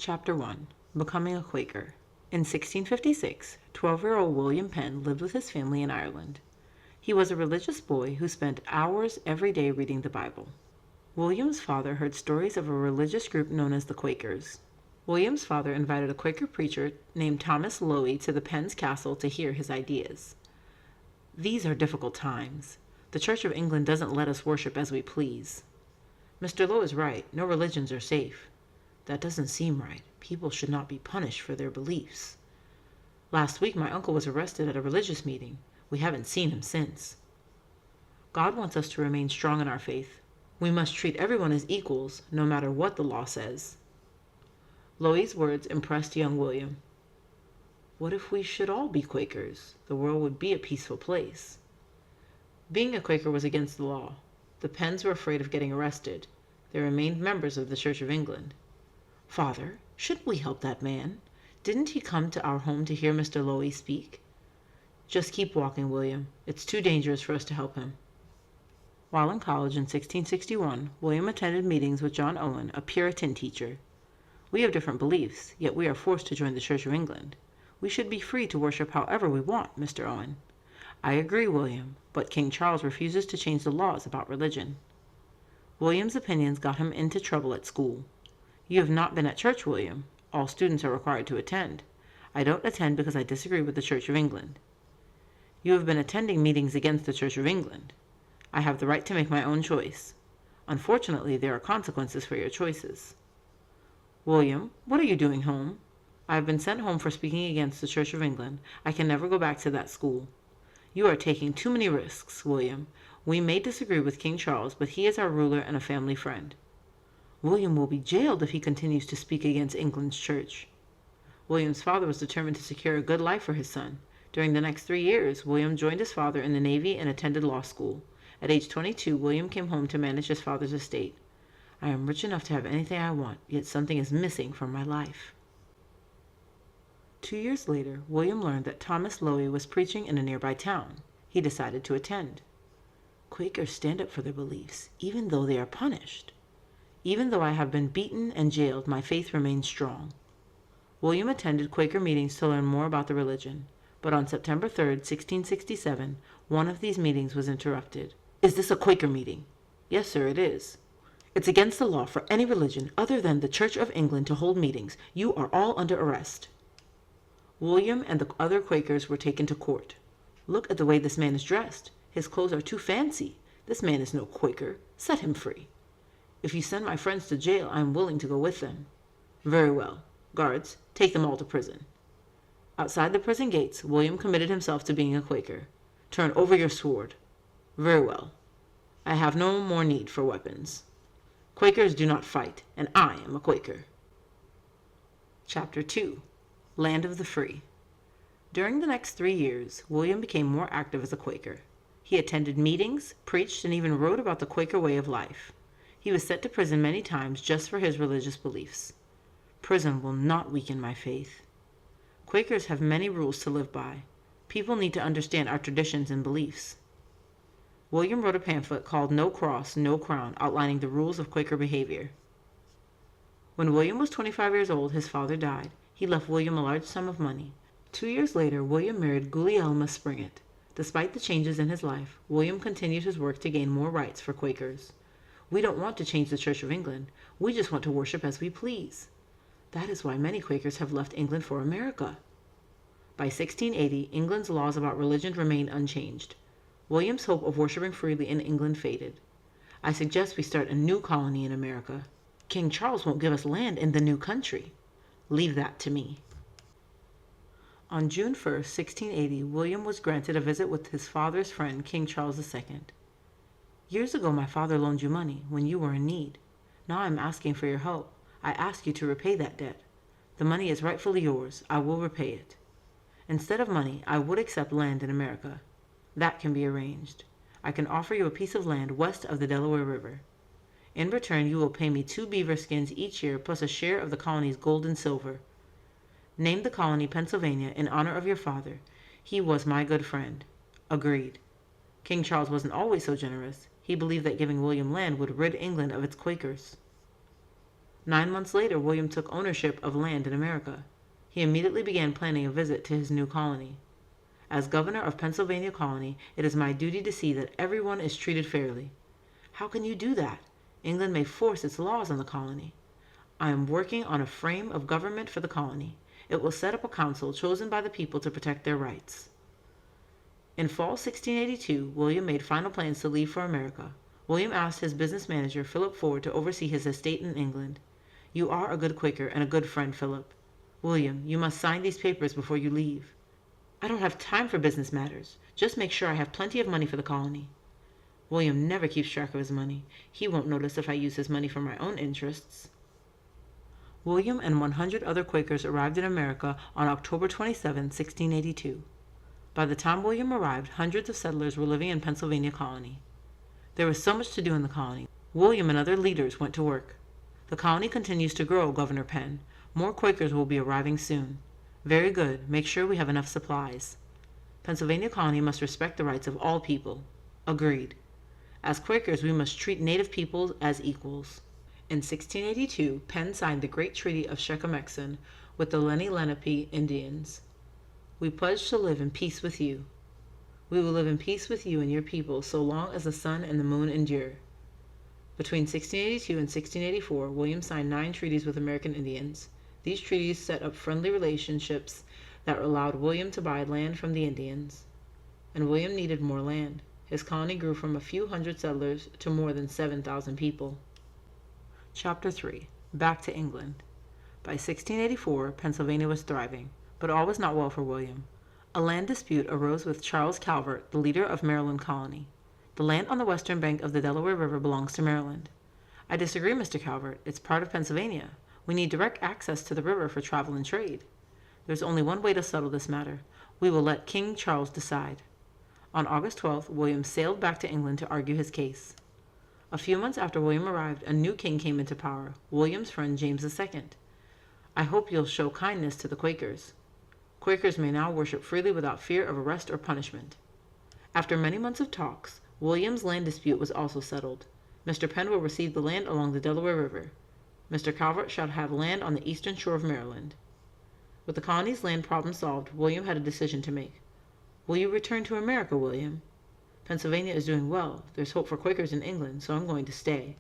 Chapter 1. Becoming a Quaker. In 1656, 12-year-old William Penn lived with his family in Ireland. He was a religious boy who spent hours every day reading the Bible. William's father heard stories of a religious group known as the Quakers. William's father invited a Quaker preacher named Thomas Lowy to the Penn's castle to hear his ideas. "These are difficult times. The Church of England doesn't let us worship as we please." "Mr. Lowe is right. No religions are safe." "That doesn't seem right. People should not be punished for their beliefs." "Last week my uncle was arrested at a religious meeting. We haven't seen him since." "God wants us to remain strong in our faith. We must treat everyone as equals, no matter what the law says." Lowy's words impressed young William. "What if we should all be Quakers? The world would be a peaceful place." Being a Quaker was against the law. The Penns were afraid of getting arrested. They remained members of the Church of England. "Father, shouldn't we help that man? Didn't he come to our home to hear Mr. Lowy speak?" "Just keep walking, William. It's too dangerous for us to help him." While in college in 1661, William attended meetings with John Owen, a Puritan teacher. "We have different beliefs, yet we are forced to join the Church of England. We should be free to worship however we want, Mr. Owen." "I agree, William, but King Charles refuses to change the laws about religion." William's opinions got him into trouble at school. "You have not been at church, William. All students are required to attend." "I don't attend because I disagree with the Church of England." "You have been attending meetings against the Church of England." "I have the right to make my own choice." "Unfortunately, there are consequences for your choices." "William, what are you doing home?" "I have been sent home for speaking against the Church of England. I can never go back to that school." "You are taking too many risks, William. We may disagree with King Charles, but he is our ruler and a family friend." "William will be jailed if he continues to speak against England's church." William's father was determined to secure a good life for his son. During the next 3 years, William joined his father in the Navy and attended law school. At age 22, William came home to manage his father's estate. "I am rich enough to have anything I want, yet something is missing from my life." 2 years later, William learned that Thomas Lowy was preaching in a nearby town. He decided to attend. "Quakers stand up for their beliefs, even though they are punished. Even though I have been beaten and jailed, my faith remains strong." William attended Quaker meetings to learn more about the religion. But on September 3rd, 1667, one of these meetings was interrupted. "Is this a Quaker meeting?" "Yes, sir, it is." "It's against the law for any religion other than the Church of England to hold meetings. You are all under arrest." William and the other Quakers were taken to court. "Look at the way this man is dressed. His clothes are too fancy. This man is no Quaker. Set him free." "If you send my friends to jail, I am willing to go with them." "Very well. Guards, take them all to prison." Outside the prison gates, William committed himself to being a Quaker. "Turn over your sword." "Very well. I have no more need for weapons." "Quakers do not fight, and I am a Quaker." Chapter 2. Land of the Free. During the next 3 years, William became more active as a Quaker. He attended meetings, preached, and even wrote about the Quaker way of life. He was sent to prison many times just for his religious beliefs. "Prison will not weaken my faith." Quakers have many rules to live by. People need to understand our traditions and beliefs. William wrote a pamphlet called "No Cross, No Crown," outlining the rules of Quaker behavior. When William was 25 years old, his father died. He left William a large sum of money. 2 years later, William married Gulielma Springett. Despite the changes in his life, William continued his work to gain more rights for Quakers. "We don't want to change the Church of England. We just want to worship as we please." That is why many Quakers have left England for America. By 1680, England's laws about religion remained unchanged. William's hope of worshiping freely in England faded. "I suggest we start a new colony in America." "King Charles won't give us land in the new country." "Leave that to me." On June 1st, 1680, William was granted a visit with his father's friend, King Charles II. "Years ago my father loaned you money when you were in need. Now I am asking for your help. I ask you to repay that debt. The money is rightfully yours. I will repay it. Instead of money, I would accept land in America. That can be arranged. I can offer you a piece of land west of the Delaware River. In return, you will pay me 2 beaver skins each year plus a share of the colony's gold and silver. Name the colony Pennsylvania in honor of your father. He was my good friend." Agreed. King Charles wasn't always so generous. He believed that giving William land would rid England of its Quakers. 9 months later, William took ownership of land in America. He immediately began planning a visit to his new colony. As governor of Pennsylvania colony, it is my duty to see that everyone is treated fairly. How can you do that? England may force its laws on the colony. I am working on a frame of government for the colony. It will set up a council chosen by the people to protect their rights. In fall 1682, William made final plans to leave for America. William asked his business manager, Philip Ford, to oversee his estate in England. You are a good Quaker and a good friend, Philip. William, you must sign these papers before you leave. I don't have time for business matters. Just make sure I have plenty of money for the colony. William never keeps track of his money. He won't notice if I use his money for my own interests. William and 100 other Quakers arrived in America on October 27, 1682. By the time William arrived, hundreds of settlers were living in Pennsylvania colony. There was so much to do in the colony. William and other leaders went to work. The colony continues to grow, Governor Penn. More Quakers will be arriving soon. Very good. Make sure we have enough supplies. Pennsylvania colony must respect the rights of all people. Agreed. As Quakers, we must treat native peoples as equals. In 1682, Penn signed the Great Treaty of Sheckamexon with the Lenni Lenape Indians. We pledge to live in peace with you. We will live in peace with you and your people so long as the sun and the moon endure. Between 1682 and 1684, William signed 9 treaties with American Indians. These treaties set up friendly relationships that allowed William to buy land from the Indians. And William needed more land. His colony grew from a few hundred settlers to more than 7,000 people. Chapter 3. Back to England. By 1684, Pennsylvania was thriving, but all was not well for William. A land dispute arose with Charles Calvert, the leader of Maryland colony. The land on the western bank of the Delaware River belongs to Maryland. I disagree, Mr. Calvert. It's part of Pennsylvania. We need direct access to the river for travel and trade. There's only one way to settle this matter. We will let King Charles decide. On August 12th, William sailed back to England to argue his case. A few months after William arrived, a new king came into power, William's friend James II. I hope you'll show kindness to the Quakers. Quakers may now worship freely without fear of arrest or punishment. After many months of talks, William's land dispute was also settled. Mr. Penn will receive the land along the Delaware River. Mr. Calvert shall have land on the eastern shore of Maryland. With the colony's land problem solved, William had a decision to make. Will you return to America, William? Pennsylvania is doing well. There's hope for Quakers in England, so I'm going to stay.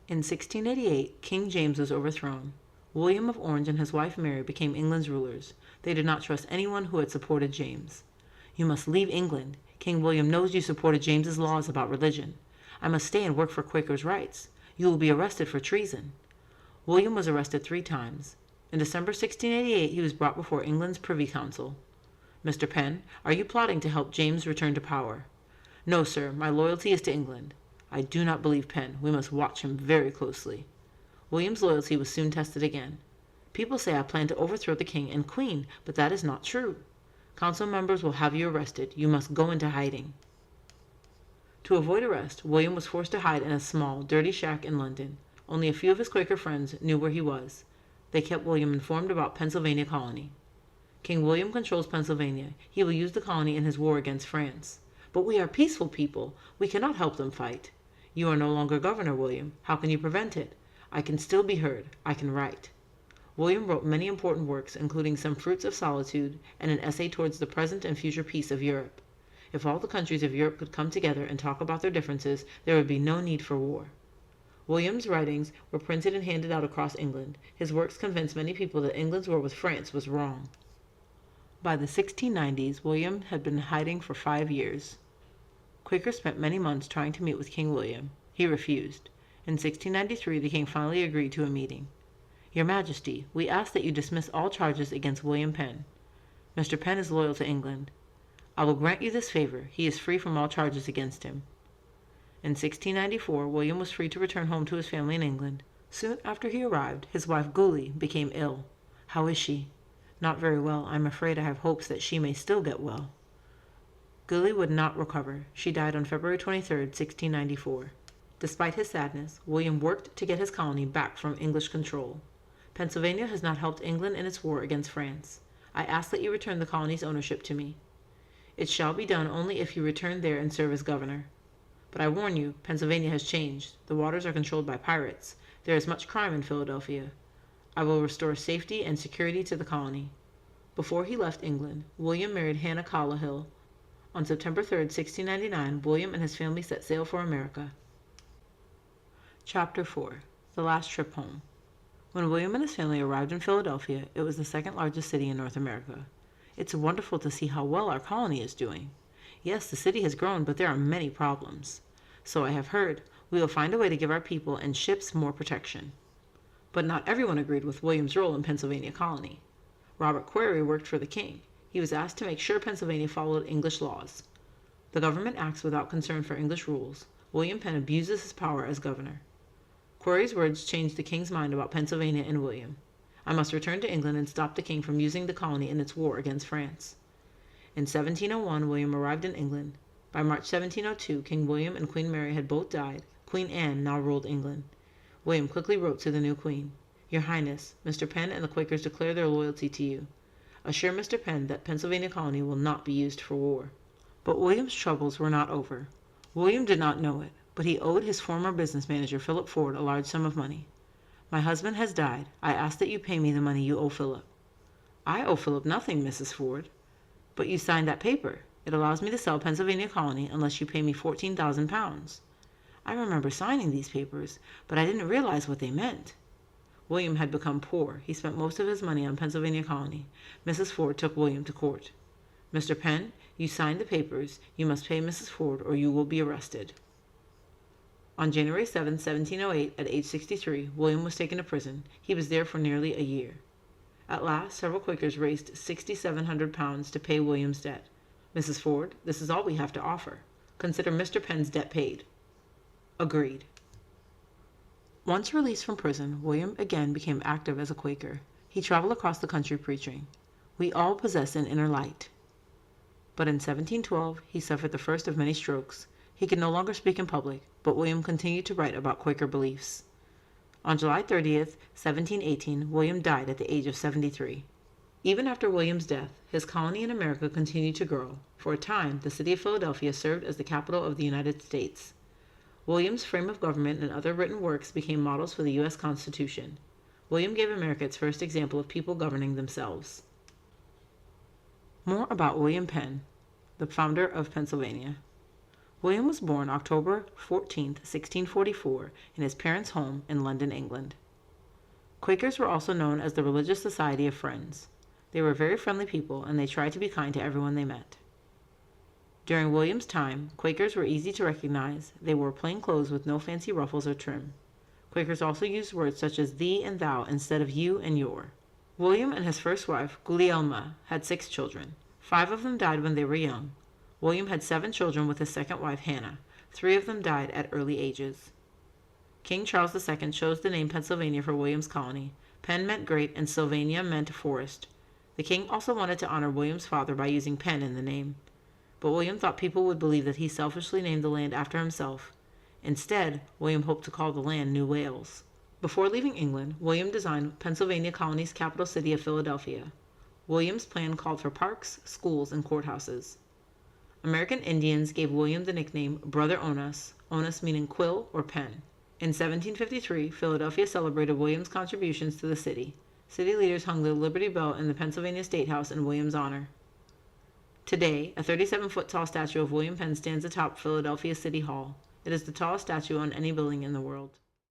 In 1688, King James was overthrown. William of Orange and his wife Mary became England's rulers. They did not trust anyone who had supported James. You must leave England. King William knows you supported James's laws about religion. I must stay and work for Quakers' rights. You will be arrested for treason. William was arrested 3 times. In December 1688, he was brought before England's Privy Council. Mr. Penn, are you plotting to help James return to power? No, sir. My loyalty is to England. I do not believe Penn. We must watch him very closely. William's loyalty was soon tested again. People say I plan to overthrow the king and queen, but that is not true. Council members will have you arrested. You must go into hiding. To avoid arrest, William was forced to hide in a small, dirty shack in London. Only a few of his Quaker friends knew where he was. They kept William informed about Pennsylvania colony. King William controls Pennsylvania. He will use the colony in his war against France. But we are peaceful people. We cannot help them fight. You are no longer governor, William. How can you prevent it? I can still be heard. I can write. William wrote many important works, including Some Fruits of Solitude and an essay towards the present and future peace of Europe. If all the countries of Europe could come together and talk about their differences, there would be no need for war. William's writings were printed and handed out across England. His works convinced many people that England's war with France was wrong. By the 1690s, William had been hiding for 5 years. Quakers spent many months trying to meet with King William. He refused. In 1693, the king finally agreed to a meeting. Your Majesty, we ask that you dismiss all charges against William Penn. Mr. Penn is loyal to England. I will grant you this favor. He is free from all charges against him. In 1694, William was free to return home to his family in England. Soon after he arrived, his wife Gully became ill. How is she? Not very well. I'm afraid I have hopes that she may still get well. Gully would not recover. She died on February 23, 1694. Despite his sadness, William worked to get his colony back from English control. Pennsylvania has not helped England in its war against France. I ask that you return the colony's ownership to me. It shall be done only if you return there and serve as governor. But I warn you, Pennsylvania has changed. The waters are controlled by pirates. There is much crime in Philadelphia. I will restore safety and security to the colony. Before he left England, William married Hannah Callowhill. On September 3, 1699, William and his family set sail for America. Chapter 4. The Last Trip Home. When William and his family arrived in Philadelphia, it was the second largest city in North America. It's wonderful to see how well our colony is doing. Yes, the city has grown, but there are many problems. So I have heard. We will find a way to give our people and ships more protection. But not everyone agreed with William's role in Pennsylvania colony. Robert Query worked for the king. He was asked to make sure Pennsylvania followed English laws. The government acts without concern for English rules. William Penn abuses his power as governor. Query's words changed the king's mind about Pennsylvania and William. I must return to England and stop the king from using the colony in its war against France. In 1701, William arrived in England. By March 1702, King William and Queen Mary had both died. Queen Anne now ruled England. William quickly wrote to the new queen, "Your Highness, Mr. Penn and the Quakers declare their loyalty to you. Assure Mr. Penn that Pennsylvania colony will not be used for war." But William's troubles were not over. William did not know it, but he owed his former business manager, Philip Ford, a large sum of money. "My husband has died. I ask that you pay me the money you owe Philip." "I owe Philip nothing, Mrs. Ford." "But you signed that paper. It allows me to sell Pennsylvania colony unless you pay me 14,000 pounds. I remember signing these papers, but I didn't realize what they meant. William had become poor. He spent most of his money on Pennsylvania colony. Mrs. Ford took William to court. "Mr. Penn, you signed the papers. You must pay Mrs. Ford or you will be arrested." On January 7, 1708, at age 63, William was taken to prison. He was there for nearly a year. At last, several Quakers raised 6,700 pounds to pay William's debt. "Mrs. Ford, this is all we have to offer. Consider Mr. Penn's debt paid." Agreed. Once released from prison, William again became active as a Quaker. He traveled across the country preaching. We all possess an inner light. But in 1712, he suffered the first of many strokes. He could no longer speak in public, but William continued to write about Quaker beliefs. On July 30th, 1718, William died at the age of 73. Even after William's death, his colony in America continued to grow. For a time, the city of Philadelphia served as the capital of the United States. William's frame of government and other written works became models for the U.S. Constitution. William gave America its first example of people governing themselves. More about William Penn, the founder of Pennsylvania. William was born October 14, 1644, in his parents' home in London, England. Quakers were also known as the Religious Society of Friends. They were very friendly people, and they tried to be kind to everyone they met. During William's time, Quakers were easy to recognize. They wore plain clothes with no fancy ruffles or trim. Quakers also used words such as thee and thou instead of you and your. William and his first wife, Gulielma, had 6 children. 5 of them died when they were young. William had 7 children with his second wife, Hannah. 3 of them died at early ages. King Charles II chose the name Pennsylvania for William's colony. Penn meant great and Sylvania meant forest. The king also wanted to honor William's father by using Penn in the name. But William thought people would believe that he selfishly named the land after himself. Instead, William hoped to call the land New Wales. Before leaving England, William designed Pennsylvania colony's capital city of Philadelphia. William's plan called for parks, schools, and courthouses. American Indians gave William the nickname Brother Onas, Onas meaning quill or pen. In 1753, Philadelphia celebrated William's contributions to the city. City leaders hung the Liberty Bell in the Pennsylvania State House in William's honor. Today, a 37-foot tall statue of William Penn stands atop Philadelphia City Hall. It is the tallest statue on any building in the world.